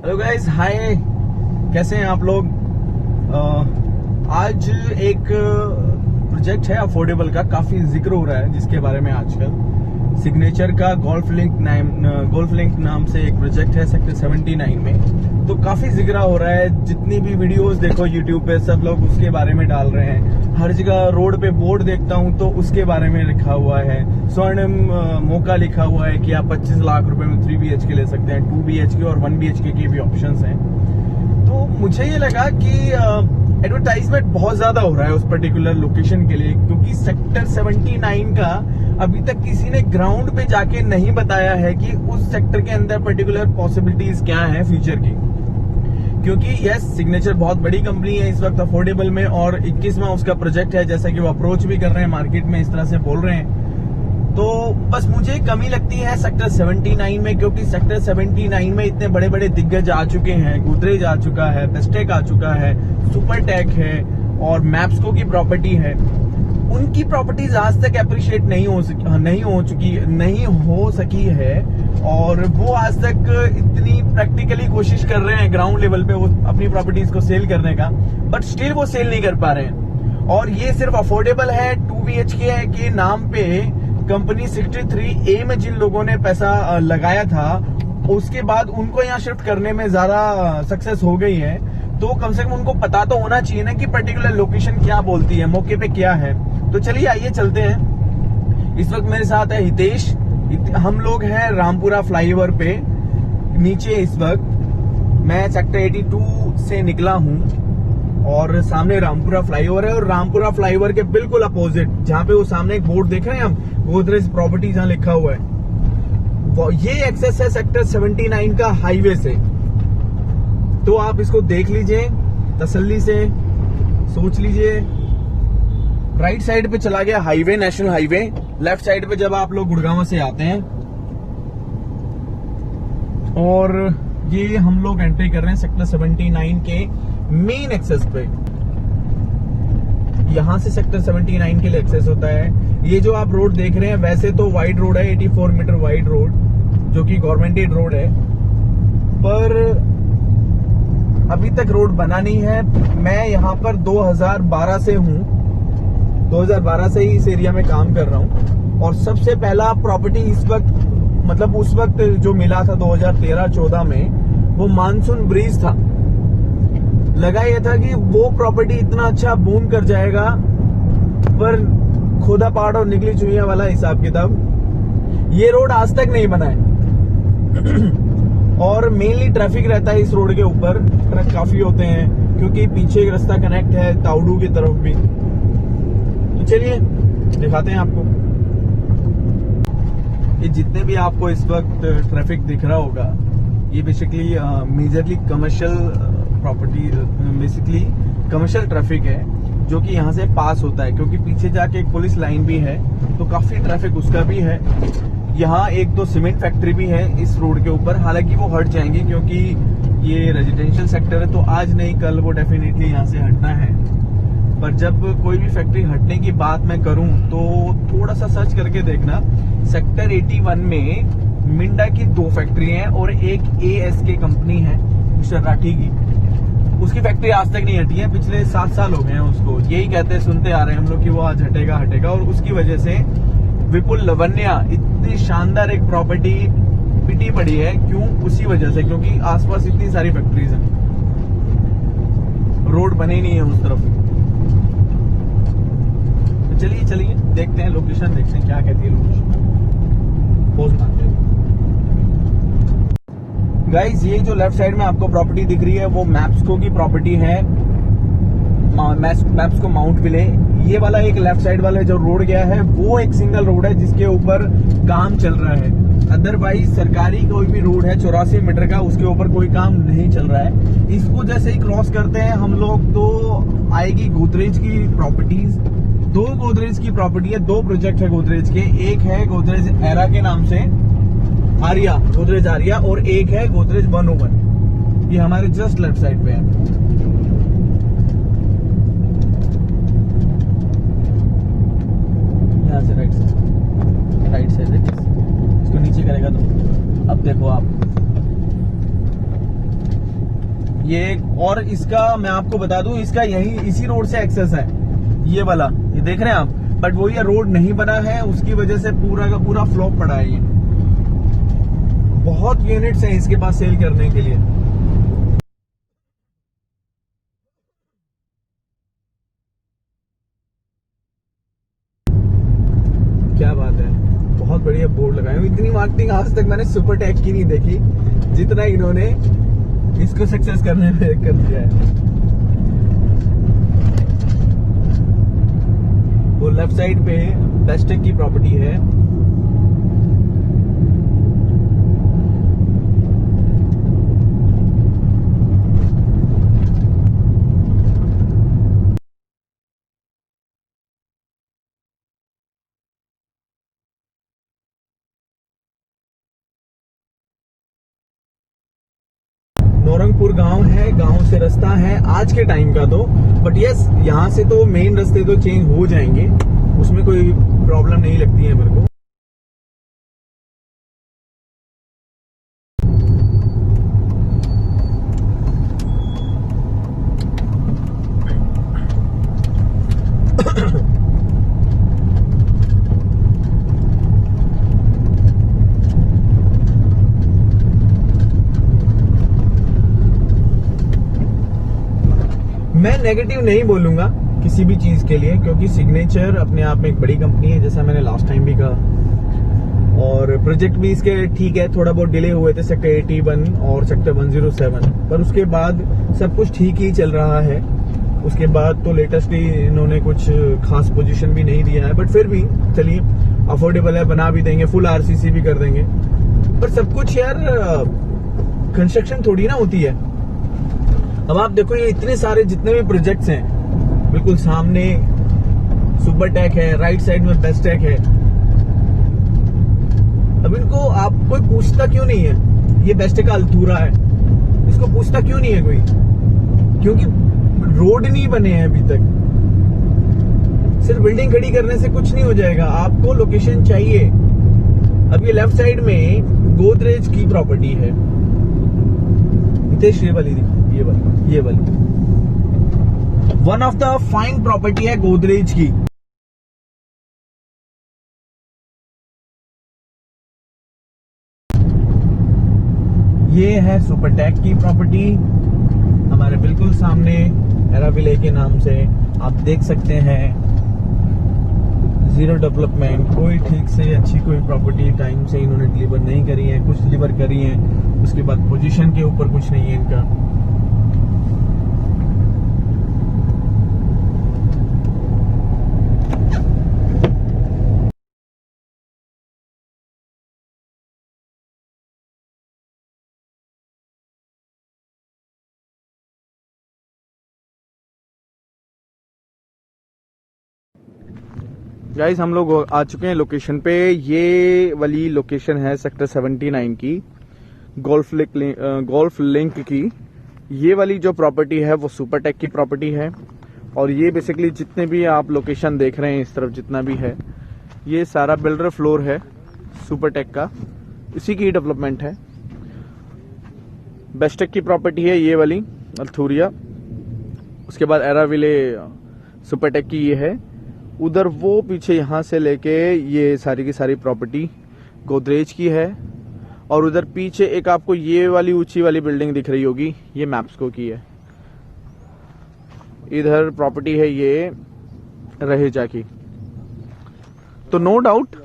Hello guys, हाय। कैसे हैं आप लोग? आज एक प्रोजेक्ट है अफोर्डेबल का, काफी जिक्र हो रहा है जिसके बारे में आजकल। सिग्नेचर का गोल्फ लिंक नाम से एक प्रोजेक्ट है सेक्टर 79 में। तो काफी जिक्र हो रहा है, जितनी भी वीडियोस देखो यूट्यूब पे सब लोग उसके बारे में डाल रहे हैं। हर जगह रोड पे बोर्ड देखता हूं तो उसके बारे में लिखा हुआ है। स्वर्णिम मौका लिखा हुआ है कि आप 25 लाख रुपए में 3 BHK ले सकते हैं, 2 BHK और 1 BHK के भी ऑप्शंस हैं। तो मुझे ये लगा कि एडवर्टाइजमेंट बहुत ज्यादा हो रहा है उस पर्टिकुलर लोकेशन के लिए, क्योंकि सेक्टर 79 का अभी तक किसी ने ग्राउंड पे जाके नहीं बताया है कि उस सेक्टर के अंदर पर्टिकुलर पॉसिबिलिटीज क्या है फ्यूचर की। क्योंकि यस, सिग्नेचर बहुत बड़ी कंपनी है इस वक्त अफोर्डेबल में, और 21वां उसका प्रोजेक्ट है, जैसा कि वो अप्रोच भी कर रहे हैं मार्केट में, इस तरह से बोल रहे हैं। तो बस मुझे कमी लगती है सेक्टर 79 में, क्योंकि सेक्टर 79 में इतने बड़े बड़े दिग्गज आ चुके हैं। गोदरेज आ चुका है, बेस्टेक आ चुका है, सुपरटेक है और मैप्सको की प्रॉपर्टी है। उनकी प्रॉपर्टीज आज तक एप्रिशिएट नहीं हो सकी है, और वो आज तक इतनी प्रैक्टिकली कोशिश कर रहे हैं ग्राउंड लेवल पे वो अपनी प्रॉपर्टीज को सेल करने का, बट स्टिल वो सेल नहीं कर पा रहे हैं। और ये सिर्फ अफोर्डेबल है 2 BHK के नाम पे। कंपनी 63A में जिन लोगों ने पैसा लगाया था, उसके बाद उनको यहाँ शिफ्ट करने में ज्यादा सक्सेस हो गई है। तो कम से कम उनको पता तो होना चाहिए ना कि पर्टिकुलर लोकेशन क्या बोलती है, मौके पे क्या है। तो चलिए आइए चलते हैं। इस वक्त मेरे साथ है हितेश। हम लोग हैं रामपुरा फ्लाईओवर पे नीचे। इस वक्त मैं सेक्टर 82 से निकला हूं और सामने रामपुरा फ्लाईओवर है, और रामपुरा फ्लाईओवर के बिल्कुल अपोजिट, जहां पे वो सामने एक बोर्ड देख रहे हैं हम, गोदरेज प्रॉपर्टी जहां लिखा हुआ है, ये एक्सेस है सेक्टर 79 का हाईवे से। तो आप इसको देख लीजिए तसल्ली से, सोच लीजिए। राइट साइड पे चला गया highway, national highway. Left side पे जब आप लोग गुड़गांव से आते हैं, और ये हम लोग एंट्री कर रहे हैं सेक्टर 79 के मेन एक्सेस पे। यहां से सेक्टर 79 के लिए एक्सेस होता है। ये जो आप रोड देख रहे हैं, वैसे तो वाइड रोड है, 84 मीटर वाइड रोड, जो कि गवर्नमेंटेड रोड है, पर अभी तक रोड बना नहीं है। मैं यहाँ पर 2012 से हूँ, 2012 से ही इस एरिया में काम कर रहा हूँ। और सबसे पहला प्रॉपर्टी इस वक्त, मतलब उस वक्त जो मिला था 2013-14 में, वो मानसून ब्रिज था। लगा ये था कि वो प्रॉपर्टी इतना अच्छा बूम कर जाएगा, पर खोदा पहाड़ और निकली चुहिया वाला हिसाब किताब। ये रोड आज तक नहीं बना है। और मेनली ट्रैफिक रहता है इस रोड के ऊपर, ट्रक काफी होते हैं, क्योंकि पीछे एक रास्ता कनेक्ट है ताउडू की तरफ भी। तो चलिए दिखाते हैं आपको। ये जितने भी आपको इस वक्त ट्रैफिक दिख रहा होगा, ये basically majorly commercial property, basically commercial traffic है, जो कि यहाँ से पास होता है। क्योंकि पीछे जाके एक पुलिस लाइन भी है, तो काफी ट्रैफिक उसका भी है। यहाँ एक तो सीमेंट फैक्ट्री भी है इस रोड के ऊपर, हालांकि वो हट जाएंगी क्योंकि ये रेजिडेंशियल सेक्टर है, तो आज नहीं कल वो डेफिनेटली यहाँ से हटना है। पर जब कोई भी फैक्ट्री हटने की बात मैं करूं, तो थोड़ा सा सर्च करके देखना। सेक्टर 81 में मिंडा की 2 फैक्ट्री हैं और एक ASK कंपनी है मिस्टर राठी की। उसकी फैक्ट्री आज तक नहीं हटी है, पिछले 7 साल हो गए हैं उसको। यही कहते सुनते आ रहे हैं हम लोग कि वो आज हटेगा। और उसकी वजह से विपुल लवन्या इतनी शानदार एक प्रॉपर्टी पिटी पड़ी है। क्यों? उसी वजह से, क्योंकि आसपास इतनी सारी फैक्ट्रीज हैं, रोड बने नहीं है उस तरफ। तो चलिए देखते हैं लोकेशन, देखते हैं क्या कहती है लोकेशन। पोज मारते हैं गाइस। ये जो लेफ्ट साइड में आपको प्रॉपर्टी दिख रही है, वो मैप्सको की प्रॉपर्टी है, मैप्सको माउंट विले। ये वाला एक लेफ्ट साइड वाला जो रोड गया है, वो एक सिंगल रोड है जिसके ऊपर काम चल रहा है। अदरवाइज सरकारी कोई भी रोड है 84 मीटर का, उसके ऊपर कोई काम नहीं चल रहा है। इसको जैसे ही क्रॉस करते हैं हम लोग, तो आएगी गोदरेज की प्रॉपर्टीज। 2 गोदरेज की प्रॉपर्टी है, 2 प्रोजेक्ट है गोदरेज के। एक है गोदरेज एरा के नाम से, आर्या, गोदरेज आर्या, और एक है गोदरेज 101। ये हमारे जस्ट लेफ्ट साइड पे है। से राइट साइड इसको नीचे करेगा तो अब देखो आप, ये और इसका मैं आपको बता दूं, इसका यही इसी रोड से एक्सेस है, ये वाला, ये देख रहे हैं आप। बट वो ये रोड नहीं बना है, उसकी वजह से पूरा का पूरा फ्लॉप पड़ा है। ये बहुत यूनिट्स हैं इसके पास सेल करने के लिए। क्या बात है, बहुत बढ़िया बोर्ड लगाए हुए। इतनी मार्केटिंग आज तक मैंने सुपरटेक की नहीं देखी जितना इन्होंने इसको सक्सेस करने में कर दिया है। वो लेफ्ट साइड पे बेस्टेक की प्रॉपर्टी है। नौरंगपुर गांव है, गांव से रास्ता है आज के टाइम का तो। बट यस, यहाँ से तो मेन रास्ते तो चेंज हो जाएंगे, उसमें कोई प्रॉब्लम नहीं लगती है मेरे को। मैं नेगेटिव नहीं बोलूंगा किसी भी चीज के लिए, क्योंकि सिग्नेचर अपने आप में एक बड़ी कंपनी है, जैसा मैंने लास्ट टाइम भी कहा। और प्रोजेक्ट भी इसके ठीक है, थोड़ा बहुत डिले हुए थे सेक्टर 81 और सेक्टर 107, पर उसके बाद सब कुछ ठीक ही चल रहा है। उसके बाद तो लेटेस्टली इन्होंने कुछ खास पोजीशन भी नहीं दिया है, बट फिर भी चलिए, अफोर्डेबल है, बना भी देंगे, फुल आरसीसी भी कर देंगे। पर सब कुछ यार कंस्ट्रक्शन थोड़ी ना होती है। अब आप देखो, ये इतने सारे जितने भी प्रोजेक्ट्स हैं, बिल्कुल सामने सुपरटेक है, राइट साइड में बेस्टेक है। अब इनको आप कोई पूछता क्यों नहीं है? ये बेस्टेक का अल्तूरा है, इसको पूछता क्यों नहीं है कोई? क्योंकि रोड नहीं बने हैं अभी तक। सिर्फ बिल्डिंग खड़ी करने से कुछ नहीं हो जाएगा, आपको लोकेशन चाहिए। अब ये लेफ्ट साइड में गोदरेज की प्रॉपर्टी है, हितेश, ये वाली one of the fine property है गोदरेज की। ये है सुपरटेक की प्रॉपर्टी, हमारे बिल्कुल सामने एराविले के नाम से आप देख सकते हैं। जीरो डेवलपमेंट, कोई ठीक से अच्छी कोई प्रॉपर्टी टाइम से इन्होंने डिलीवर नहीं करी है, कुछ डिलीवर करी है, उसके बाद पोजीशन के ऊपर कुछ नहीं है इनका। गाइस, हम लोग आ चुके हैं लोकेशन पे। ये वाली लोकेशन है सेक्टर 79 की, गोल्फ लिंक की। ये वाली जो प्रॉपर्टी है वो सुपरटेक की प्रॉपर्टी है। और ये बेसिकली जितने भी आप लोकेशन देख रहे हैं इस तरफ जितना भी है, ये सारा बिल्डर फ्लोर है सुपरटेक का, इसी की डेवलपमेंट है। बेस्टेक की प्रॉपर्टी है ये वाली अल्थूरिया। उसके बाद एराविले सुपरटेक की ये है। उधर वो पीछे यहाँ से लेके ये सारी की सारी प्रॉपर्टी गोदरेज की है। और उधर पीछे एक आपको ये वाली ऊंची वाली बिल्डिंग दिख रही होगी, ये मैप्सको की है। इधर प्रॉपर्टी है ये रहेजा की। तो नो डाउट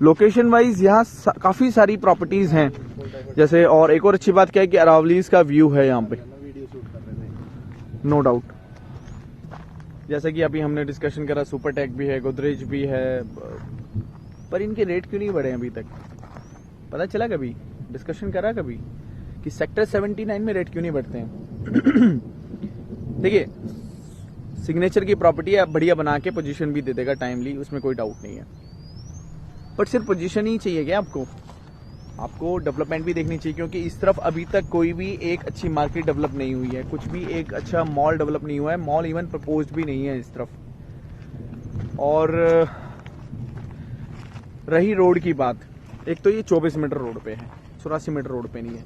लोकेशन वाइज यहाँ काफी सारी प्रॉपर्टीज हैं। जैसे और एक और अच्छी बात क्या है कि अरावलीज का व्यू है यहाँ पे, नो डाउट। जैसे कि अभी हमने डिस्कशन करा, सुपरटेक भी है, गोदरेज भी है, पर इनके रेट क्यों नहीं बढ़े अभी तक? पता चला कभी? डिस्कशन करा कभी कि सेक्टर 79 में रेट क्यों नहीं बढ़ते हैं? देखिए, सिग्नेचर की प्रॉपर्टी है, बढ़िया बना के पोजीशन भी दे देगा टाइमली, उसमें कोई डाउट नहीं है। बट सिर्फ पोजीशन ही चाहिए क्या आपको? आपको डेवलपमेंट भी देखनी चाहिए, क्योंकि इस तरफ अभी तक कोई भी एक अच्छी मार्केट डेवलप नहीं हुई है, कुछ भी एक अच्छा मॉल डेवलप नहीं हुआ है, मॉल इवन प्रपोज्ड भी नहीं है इस तरफ। और रही रोड की बात, एक तो ये 24 मीटर रोड पे है, 84 मीटर रोड पे नहीं है।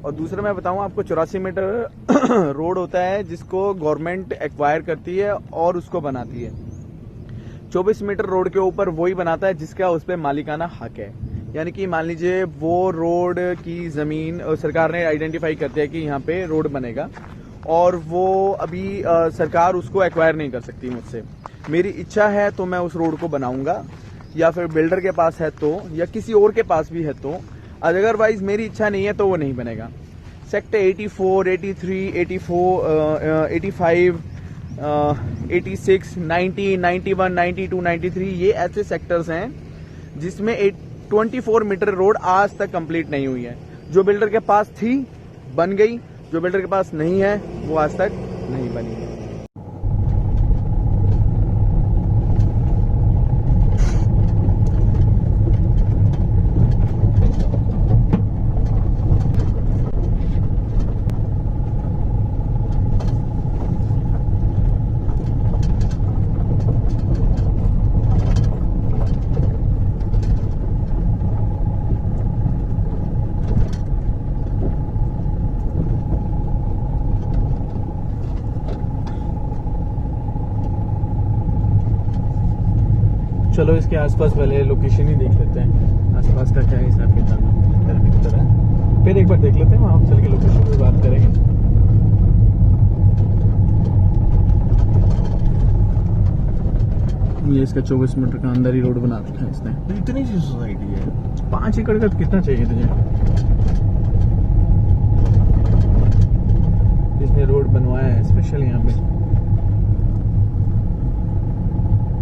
और दूसरा मैं बताऊं आपको 84 मीटर रोड होता है जिसको गवर्नमेंट एक्वायर करती है और उसको बनाती है। 24 मीटर रोड के ऊपर वही बनाता है जिसका उस पर मालिकाना हक है। यानी कि मान लीजिए वो रोड की जमीन सरकार ने आइडेंटिफाई करती है कि यहाँ पे रोड बनेगा और वो अभी सरकार उसको एक्वायर नहीं कर सकती मुझसे। मेरी इच्छा है तो मैं उस रोड को बनाऊंगा, या फिर बिल्डर के पास है तो, या किसी और के पास भी है तो। अदरवाइज मेरी इच्छा नहीं है तो वो नहीं बनेगा। सेक्टर 84, 83, 84, 85, 86, 90, 91, 92, 93 ये ऐसे सेक्टर्स हैं जिसमें 24 मीटर रोड आज तक कंप्लीट नहीं हुई है। जो बिल्डर के पास थी बन गई, जो बिल्डर के पास नहीं है वो आज तक नहीं बनी है। चलो इसके आसपास पहले लोकेशन ही देख लेते हैं, आसपास का क्या हिसाब किताब है। फिर एक बार देख लेते हैं, वहाँ चल के लोकेशन पे बात करेंगे। ये इसका 24 मीटर का अंदर ही रोड बना रखा है इसने। तो इतनी सी सोसाइटी है, 5 एकड़ का कितना चाहिए तुझे? इसने रोड बनवाया है स्पेशल यहाँ पे,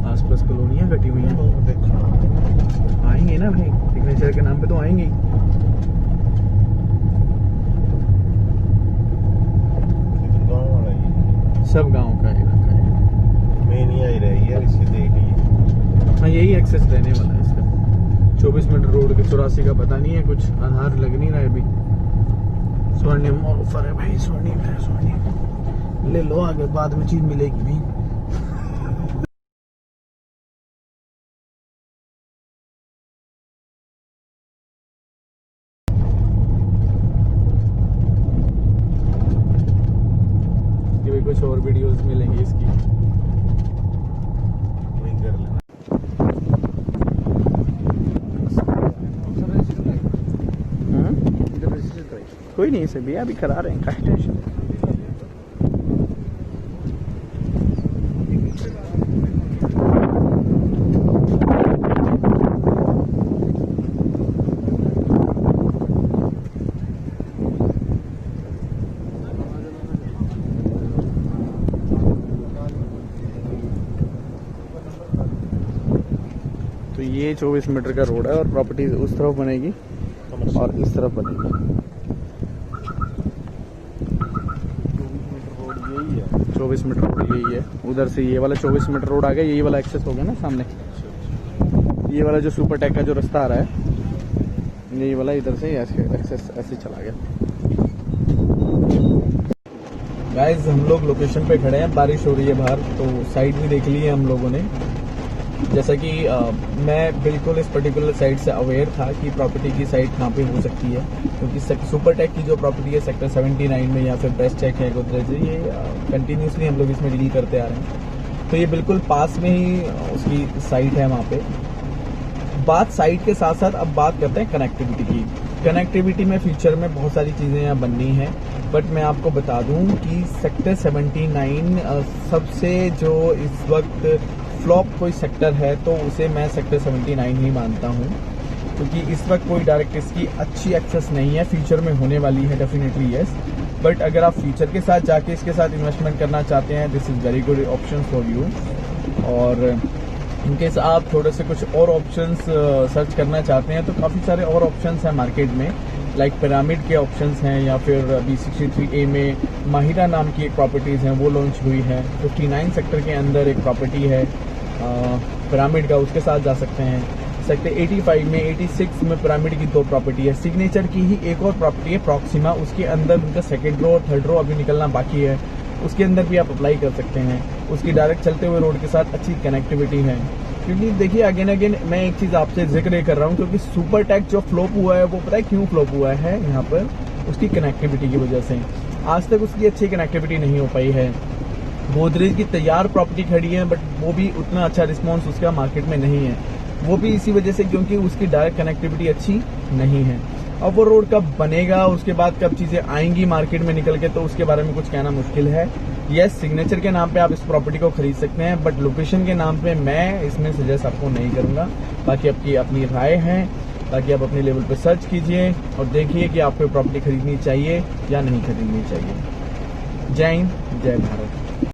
आसपास कॉलोनियां कटी हुई हैं। देखा आएंगे ना भाई, सिग्नेचर के नाम पे तो आएंगे। गाँव वाला ही सब गांव का इलाका है। मेन ही आई रही है, इससे देखिए। हाँ यही एक्सेस रहने वाला है इसका। 24 मीटर रोड के 84 का पता नहीं है, कुछ आधार लग नहीं रहा है अभी। स्वर्णिम ऑफर है भाई, स्वर्णिम है, स्वर्णिम ले लो, आगे बाद में चीज मिलेगी भाई। कुछ और वीडियोस मिलेंगे इसकी, वही कर लेना। कोई नहीं, इसे भी अभी करा रहे हैं, का टेंशन। तो ये 24 मीटर का रोड है और प्रॉपर्टी उस तरफ बनेगी और इस तरफ बनेगी। 24 मीटर रोड यही है। उधर से ये वाला 24 मीटर रोड आ गया, यही वाला एक्सेस हो गया ना सामने। ये वाला जो सुपर टेक का जो रास्ता आ रहा है, यही वाला इधर से एक्सेस ऐसे चला गया। गाइस हम लोग लोकेशन पे खड़े हैं, बारिश हो रही है बाहर, तो साइड भी देख ली है हम लोगों ने। जैसा कि मैं बिल्कुल इस पर्टिकुलर साइट से अवेयर था कि प्रॉपर्टी की साइट कहाँ पे हो सकती है, क्योंकि सुपर टेक की जो प्रॉपर्टी है सेक्टर 79 में या फिर बेस्ट टेक है गोदरेज, ये कंटिन्यूसली हम लोग इसमें डील करते आ रहे हैं। तो ये बिल्कुल पास में ही उसकी साइट है वहाँ पे। बात साइट के साथ साथ अब बात करते हैं कनेक्टिविटी की। कनेक्टिविटी में फ्यूचर में बहुत सारी चीज़ें यहाँ बननी है, बट मैं आपको बता दूं कि सेक्टर 79 सबसे जो इस वक्त फ्लॉप कोई सेक्टर है तो उसे मैं सेक्टर 79 ही मानता हूं, क्योंकि इस वक्त कोई डायरेक्ट इसकी अच्छी एक्सेस नहीं है। फ्यूचर में होने वाली है डेफिनेटली यस, बट अगर आप फ्यूचर के साथ जाके इसके साथ इन्वेस्टमेंट करना चाहते हैं, this is very good option for you. और इनकेस आप थोड़े से कुछ और ऑप्शंस सर्च करना चाहते हैं तो काफ़ी सारे और ऑप्शंस हैं मार्केट में, लाइक पिरामिड के ऑप्शंस हैं, या फिर B63A में माहिरा नाम की एक प्रॉपर्टीज़ हैं वो लॉन्च हुई है। 59 सेक्टर के अंदर एक प्रॉपर्टी है पिरामिड का, उसके साथ जा सकते हैं। सेक्टर 85 में 86 में पिरामिड की 2 प्रॉपर्टी है। सिग्नेचर की ही एक और प्रॉपर्टी है प्रॉक्सिमा, उसके अंदर उनका सेकेंड रो और थर्ड रो अभी निकलना बाकी है, उसके अंदर भी आप अप्लाई कर सकते हैं। उसकी डायरेक्ट चलते हुए रोड के साथ अच्छी कनेक्टिविटी है। क्योंकि देखिए अगेन मैं एक चीज़ आपसे जिक्र कर रहा हूँ, क्योंकि सुपर टेक जो फ्लॉप हुआ है वो पता है क्यों फ्लॉप हुआ है यहाँ पर, उसकी कनेक्टिविटी की वजह से। आज तक उसकी अच्छी कनेक्टिविटी नहीं हो पाई है। गोदरेज की तैयार प्रॉपर्टी खड़ी है, बट वो भी उतना अच्छा रिस्पॉन्स उसका मार्केट में नहीं है। वो भी इसी वजह से क्योंकि उसकी डायरेक्ट कनेक्टिविटी अच्छी नहीं है। अब वो रोड कब बनेगा, उसके बाद कब चीजें आएंगी मार्केट में निकल के, तो उसके बारे में कुछ कहना मुश्किल है। यस, सिग्नेचर के नाम पे आप इस प्रॉपर्टी को खरीद सकते हैं, बट लोकेशन के नाम पे मैं इसमें सजेस्ट आपको नहीं करूंगा। बाकी आपकी अपनी राय है, ताकि आप अपने लेवल पे सर्च कीजिए और देखिए कि आपको प्रॉपर्टी खरीदनी चाहिए या नहीं खरीदनी चाहिए। जय हिंद, जय भारत।